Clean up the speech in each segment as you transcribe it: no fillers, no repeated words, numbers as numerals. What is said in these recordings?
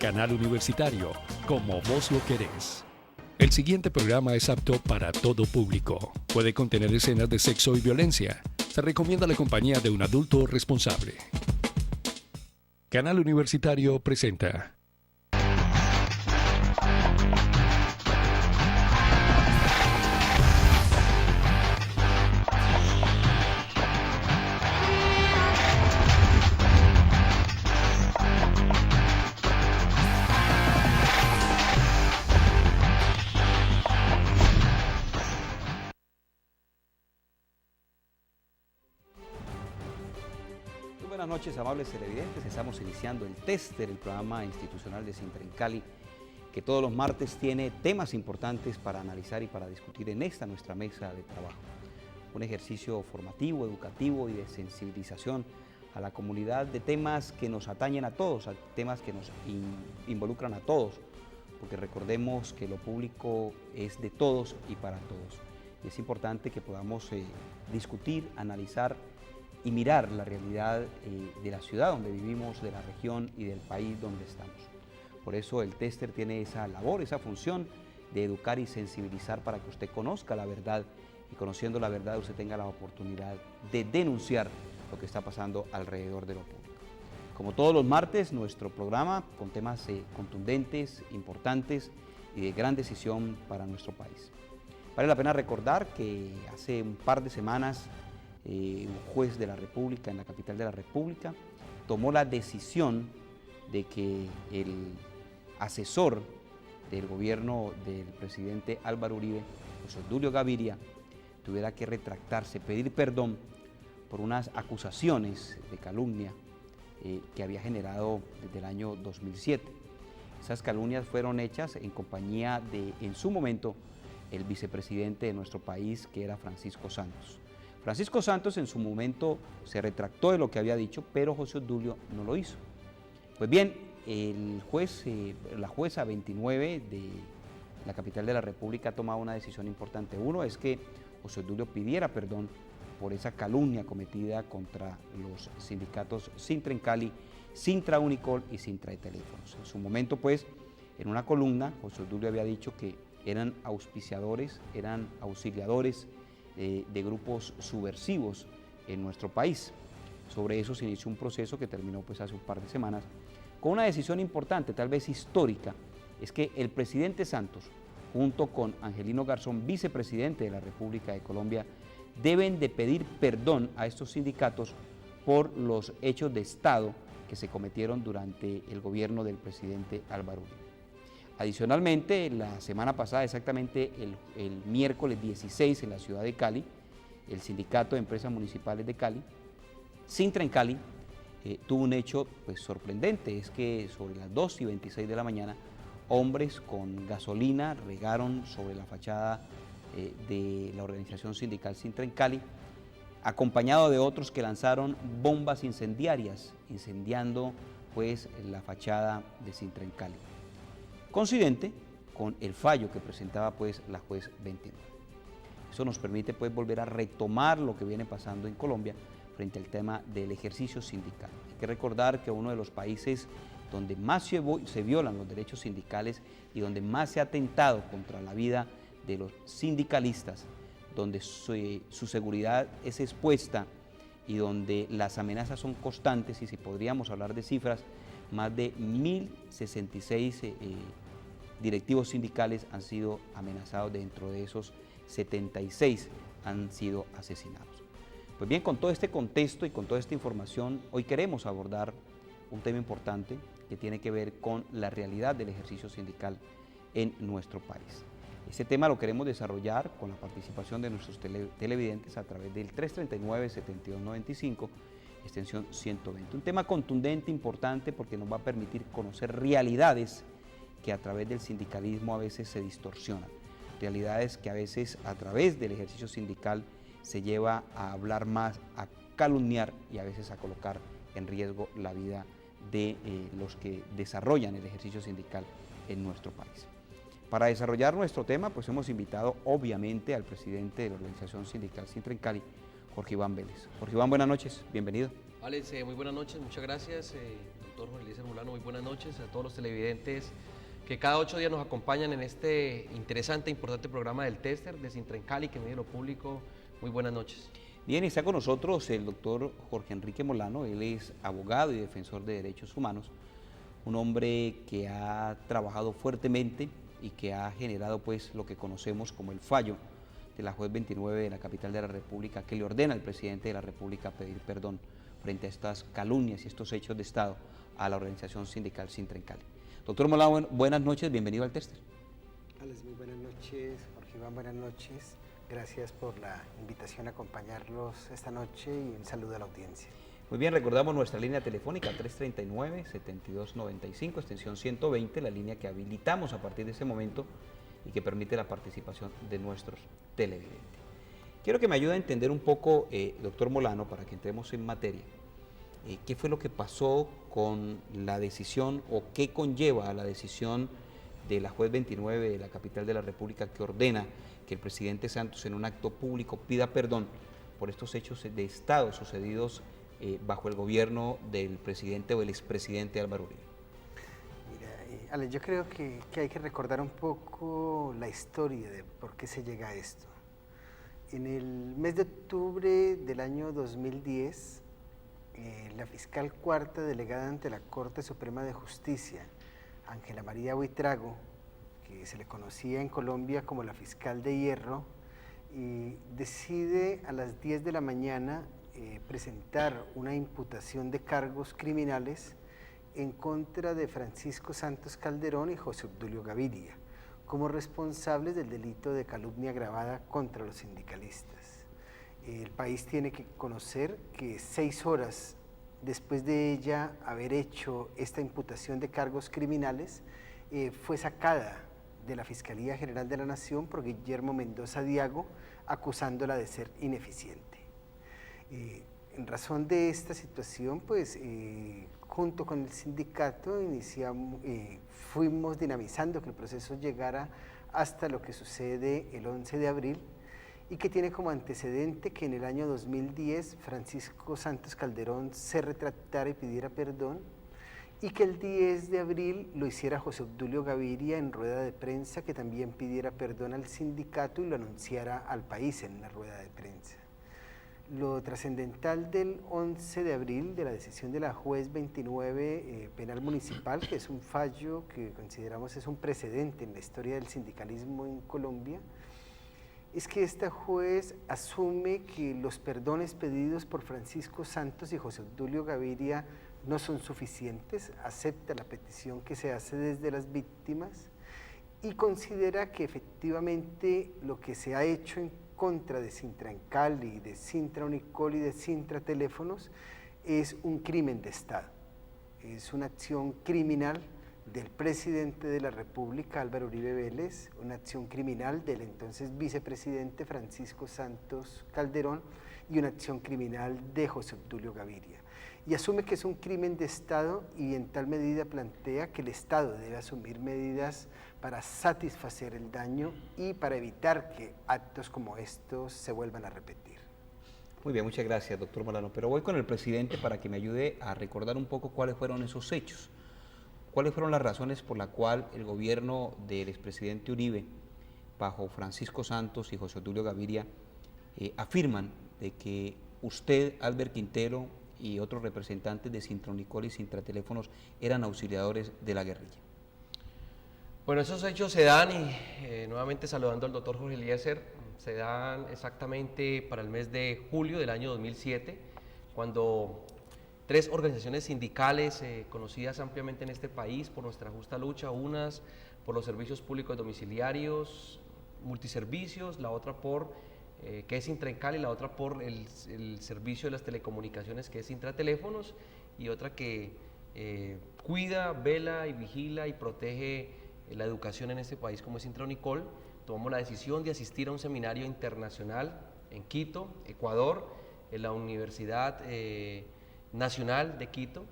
Canal Universitario, como vos lo querés. El siguiente programa es apto para todo público. Puede contener escenas de sexo y violencia. Se recomienda la compañía de un adulto responsable. Canal Universitario presenta. Buenas noches, amables televidentes. Estamos iniciando el Tester, el programa institucional de Sintra en Cali, que todos los martes tiene temas importantes para analizar y para discutir en esta nuestra mesa de trabajo. Un ejercicio formativo, educativo y de sensibilización a la comunidad de temas que nos atañen a todos, a temas que nos involucran a todos, porque recordemos que lo público es de todos y para todos. Y es importante que podamos discutir, analizar y mirar la realidad de la ciudad donde vivimos, de la región y del país donde estamos. Por eso el Tester tiene esa labor, esa función de educar y sensibilizar para que usted conozca la verdad y conociendo la verdad usted tenga la oportunidad de denunciar lo que está pasando alrededor de lo público. Como todos los martes, nuestro programa con temas contundentes, importantes y de gran decisión para nuestro país. Vale la pena recordar que hace un par de semanas un juez de la República, en la capital de la República, tomó la decisión de que el asesor del gobierno del presidente Álvaro Uribe, José Obdulio Gaviria, tuviera que retractarse, pedir perdón por unas acusaciones de calumnia que había generado desde el año 2007. Esas calumnias fueron hechas en compañía de, en su momento, el vicepresidente de nuestro país, que era Francisco Santos. Francisco Santos en su momento se retractó de lo que había dicho, pero José Obdulio no lo hizo. Pues bien, el juez, la jueza 29 de la capital de la República ha tomado una decisión importante. Uno es que José Obdulio pidiera perdón por esa calumnia cometida contra los sindicatos Sintra en Cali, Sintra Unicol y Sintra de Teléfonos. En su momento, pues, en una columna, José Obdulio había dicho que eran auspiciadores, eran auxiliadores de grupos subversivos en nuestro país. Sobre eso se inició un proceso que terminó pues hace un par de semanas con una decisión importante, tal vez histórica, es que el presidente Santos, junto con Angelino Garzón, vicepresidente de la República de Colombia, deben de pedir perdón a estos sindicatos por los hechos de Estado que se cometieron durante el gobierno del presidente Álvaro Uribe. Adicionalmente, la semana pasada, exactamente el miércoles 16 en la ciudad de Cali, el Sindicato de Empresas Municipales de Cali, Sintra en Cali, tuvo un hecho pues, sorprendente, es que sobre las 2:26 de la mañana, hombres con gasolina regaron sobre la fachada de la organización sindical Sintra en Cali, acompañado de otros que lanzaron bombas incendiarias, incendiando pues la fachada de Sintra en Cali, coincidente con el fallo que presentaba pues la juez 29. Eso nos permite pues volver a retomar lo que viene pasando en Colombia frente al tema del ejercicio sindical. Hay que recordar que uno de los países donde más se violan los derechos sindicales y donde más se ha atentado contra la vida de los sindicalistas, donde su seguridad es expuesta y donde las amenazas son constantes, y si podríamos hablar de cifras, más de 1.066 directivos sindicales han sido amenazados, dentro de esos 76 han sido asesinados. Pues bien, con todo este contexto y con toda esta información, hoy queremos abordar un tema importante que tiene que ver con la realidad del ejercicio sindical en nuestro país. Este tema lo queremos desarrollar con la participación de nuestros televidentes a través del 339-7295, extensión 120. Un tema contundente, importante, porque nos va a permitir conocer realidades que a través del sindicalismo a veces se distorsionan, realidades que a veces a través del ejercicio sindical se lleva a hablar más, a calumniar y a veces a colocar en riesgo la vida de los que desarrollan el ejercicio sindical en nuestro país. Para desarrollar nuestro tema, pues hemos invitado obviamente al presidente de la organización sindical Sintra en Cali, Jorge Iván Vélez. Jorge Iván, buenas noches, bienvenido. Alex, muy buenas noches, muchas gracias. doctor Jorge Eliezer Molano. Muy buenas noches a todos los televidentes que cada 8 días nos acompañan en este interesante e importante programa del Tester de Sintra en Cali, que medio lo público. Muy buenas noches. Bien, está con nosotros el doctor Jorge Enrique Molano. Él es abogado y defensor de derechos humanos, un hombre que ha trabajado fuertemente y que ha generado pues lo que conocemos como el fallo de la juez 29 de la capital de la República, que le ordena al presidente de la República pedir perdón frente a estas calumnias y estos hechos de Estado a la organización sindical Sintra en Cali. Doctor Molano, buenas noches, bienvenido al Tester. Alex, muy buenas noches. Jorge Iván, buenas noches. Gracias por la invitación a acompañarlos esta noche y un saludo a la audiencia. Muy bien, recordamos nuestra línea telefónica 339-7295, extensión 120, la línea que habilitamos a partir de ese momento y que permite la participación de nuestros televidentes. Quiero que me ayude a entender un poco, doctor Molano, para que entremos en materia, qué fue lo que pasó con la decisión o qué conlleva a la decisión de la juez 29 de la capital de la República que ordena que el presidente Santos en un acto público pida perdón por estos hechos de Estado sucedidos bajo el gobierno del presidente o el expresidente Álvaro Uribe. Mira, Alex, yo creo que hay que recordar un poco la historia de por qué se llega a esto. En el mes de octubre del año 2010, la fiscal cuarta delegada ante la Corte Suprema de Justicia, Ángela María Buitrago, que se le conocía en Colombia como la fiscal de hierro, decide a las 10 de la mañana presentar una imputación de cargos criminales en contra de Francisco Santos Calderón y José Obdulio Gaviria, como responsables del delito de calumnia agravada contra los sindicalistas. El país tiene que conocer que 6 horas después de ella haber hecho esta imputación de cargos criminales, fue sacada de la Fiscalía General de la Nación por Guillermo Mendoza Diago, acusándola de ser ineficiente. En razón de esta situación, pues junto con el sindicato fuimos dinamizando que el proceso llegara hasta lo que sucede el 11 de abril y que tiene como antecedente que en el año 2010 Francisco Santos Calderón se retractara y pidiera perdón y que el 10 de abril lo hiciera José Obdulio Gaviria en rueda de prensa, que también pidiera perdón al sindicato y lo anunciara al país en una rueda de prensa. Lo trascendental del 11 de abril de la decisión de la juez 29 penal municipal, que es un fallo que consideramos es un precedente en la historia del sindicalismo en Colombia, es que esta juez asume que los perdones pedidos por Francisco Santos y José Obdulio Gaviria no son suficientes, acepta la petición que se hace desde las víctimas y considera que efectivamente lo que se ha hecho en contra de Sintra en Cali, de Sintra Unicol y de Sintra Teléfonos es un crimen de Estado, es una acción criminal del presidente de la República, Álvaro Uribe Vélez, una acción criminal del entonces vicepresidente Francisco Santos Calderón y una acción criminal de José Obdulio Gaviria. Y asume que es un crimen de Estado y en tal medida plantea que el Estado debe asumir medidas para satisfacer el daño y para evitar que actos como estos se vuelvan a repetir. Muy bien, muchas gracias, doctor Molano. Pero voy con el presidente para que me ayude a recordar un poco cuáles fueron esos hechos. ¿Cuáles fueron las razones por las cuales el gobierno del expresidente Uribe, bajo Francisco Santos y José Obdulio Gaviria, afirman de que usted, Albert Quintero y otros representantes de Sintra Unicol y Sintra Teléfonos eran auxiliadores de la guerrilla? Bueno, esos hechos se dan, y nuevamente saludando al doctor Jorge Eliezer, se dan exactamente para el mes de julio del año 2007, cuando 3 organizaciones sindicales conocidas ampliamente en este país por nuestra justa lucha, unas por los servicios públicos domiciliarios, multiservicios, la otra por que es Sintra en Cali, la otra por el servicio de las telecomunicaciones, que es Sintra Teléfonos, y otra que cuida, vela y vigila y protege la educación en este país, como es Sintra Unicol. Tomamos la decisión de asistir a un seminario internacional en Quito, Ecuador, en la Universidad Nacional de Quito,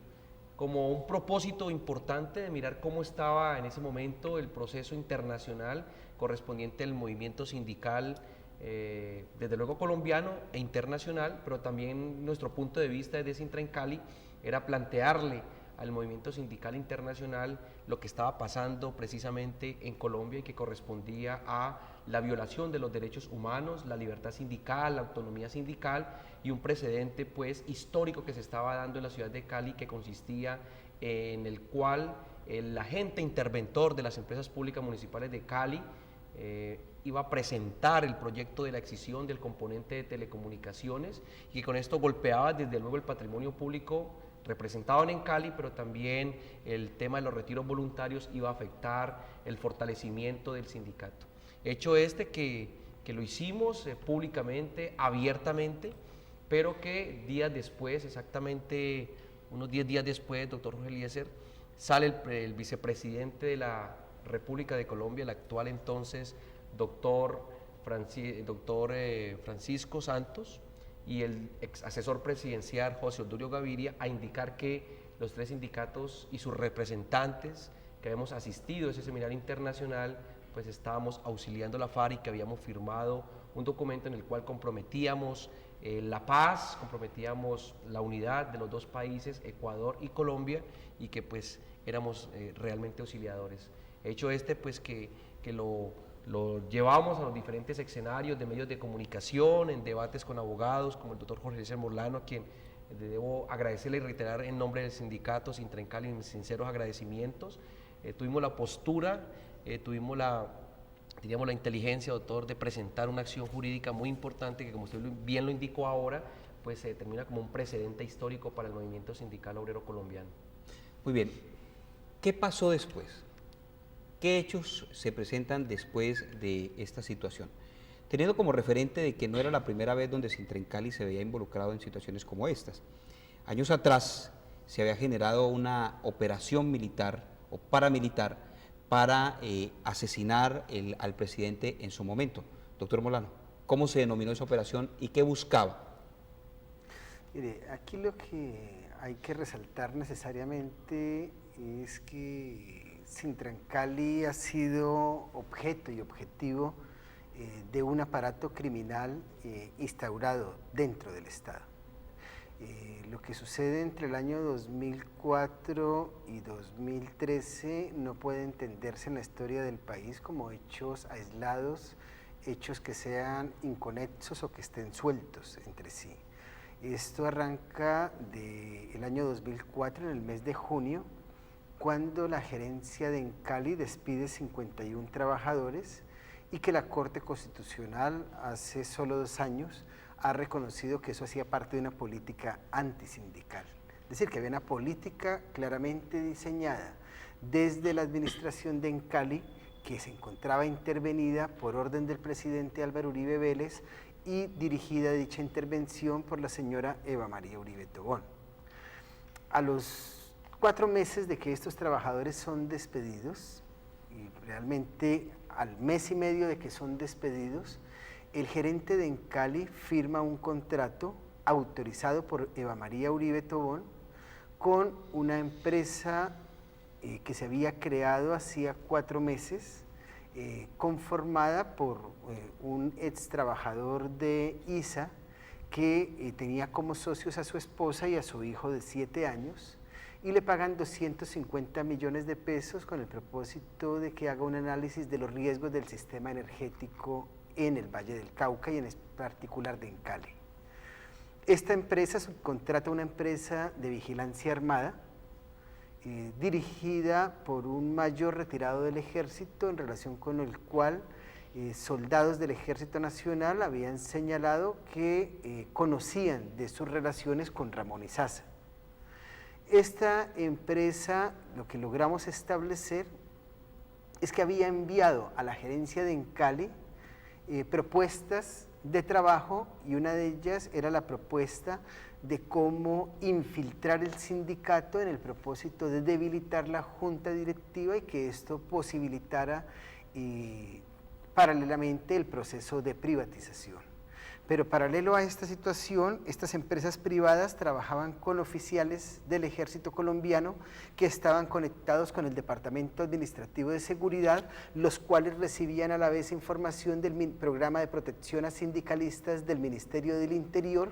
como un propósito importante de mirar cómo estaba en ese momento el proceso internacional correspondiente al movimiento sindical, desde luego colombiano e internacional, pero también nuestro punto de vista desde Sintra en Cali era plantearle al movimiento sindical internacional lo que estaba pasando precisamente en Colombia y que correspondía a la violación de los derechos humanos, la libertad sindical, la autonomía sindical y un precedente pues histórico que se estaba dando en la ciudad de Cali, que consistía en el cual el agente interventor de las empresas públicas municipales de Cali iba a presentar el proyecto de la excisión del componente de telecomunicaciones y que con esto golpeaba desde luego el patrimonio público representado en Cali, pero también el tema de los retiros voluntarios iba a afectar el fortalecimiento del sindicato. Hecho este que lo hicimos públicamente, abiertamente, pero que días después, exactamente unos 10 días después, doctor Jorge Eliezer, sale el vicepresidente de la República de Colombia, el actual entonces doctor Francisco Santos, y el ex asesor presidencial José Obdulio Gaviria, a indicar que los 3 sindicatos y sus representantes que habíamos asistido a ese seminario internacional, pues estábamos auxiliando a la FARC y que habíamos firmado un documento en el cual comprometíamos la paz, comprometíamos la unidad de los 2 países, Ecuador y Colombia, y que pues éramos realmente auxiliadores. Hecho este pues que lo llevamos a los diferentes escenarios de medios de comunicación, en debates con abogados como el doctor Jorge Eliezer Molano, a quien debo agradecerle y reiterar en nombre del sindicato Sintrencali mis sinceros agradecimientos. Tuvimos la postura, tuvimos la inteligencia, doctor, de presentar una acción jurídica muy importante que, como usted bien lo indicó ahora, pues se determina como un precedente histórico para el movimiento sindical obrero colombiano. Muy bien, ¿qué pasó después? ¿Qué hechos se presentan después de esta situación? Teniendo como referente de que no era la primera vez donde Sintrencali se veía involucrado en situaciones como estas. Años atrás se había generado una operación militar o paramilitar para asesinar al presidente en su momento. Doctor Molano, ¿cómo se denominó esa operación y qué buscaba? Mire, aquí lo que hay que resaltar necesariamente es que Sintrencali ha sido objeto y objetivo de un aparato criminal instaurado dentro del Estado. Lo que sucede entre el año 2004 y 2013 no puede entenderse en la historia del país como hechos aislados, hechos que sean inconexos o que estén sueltos entre sí. Esto arranca del año 2004, en el mes de junio, cuando la gerencia de Encali despide 51 trabajadores y que la Corte Constitucional hace solo 2 años ha reconocido que eso hacía parte de una política antisindical. Es decir, que había una política claramente diseñada desde la administración de Encali, que se encontraba intervenida por orden del presidente Álvaro Uribe Vélez y dirigida dicha intervención por la señora Eva María Uribe Tobón. A los 4 meses de que estos trabajadores son despedidos, y realmente al mes y medio de que son despedidos, el gerente de Encali firma un contrato autorizado por Eva María Uribe Tobón con una empresa que se había creado hacía 4 meses, conformada por un ex trabajador de ISA que tenía como socios a su esposa y a su hijo de 7 años, y le pagan 250 millones de pesos con el propósito de que haga un análisis de los riesgos del sistema energético en el Valle del Cauca y en particular de Encali. Esta empresa subcontrata una empresa de vigilancia armada dirigida por un mayor retirado del ejército, en relación con el cual soldados del Ejército Nacional habían señalado que conocían de sus relaciones con Ramón Isaza. Esta empresa, lo que logramos establecer es que había enviado a la gerencia de Encali propuestas de trabajo, y una de ellas era la propuesta de cómo infiltrar el sindicato en el propósito de debilitar la junta directiva y que esto posibilitara paralelamente el proceso de privatización. Pero paralelo a esta situación, estas empresas privadas trabajaban con oficiales del ejército colombiano que estaban conectados con el Departamento Administrativo de Seguridad, los cuales recibían a la vez información del programa de protección a sindicalistas del Ministerio del Interior,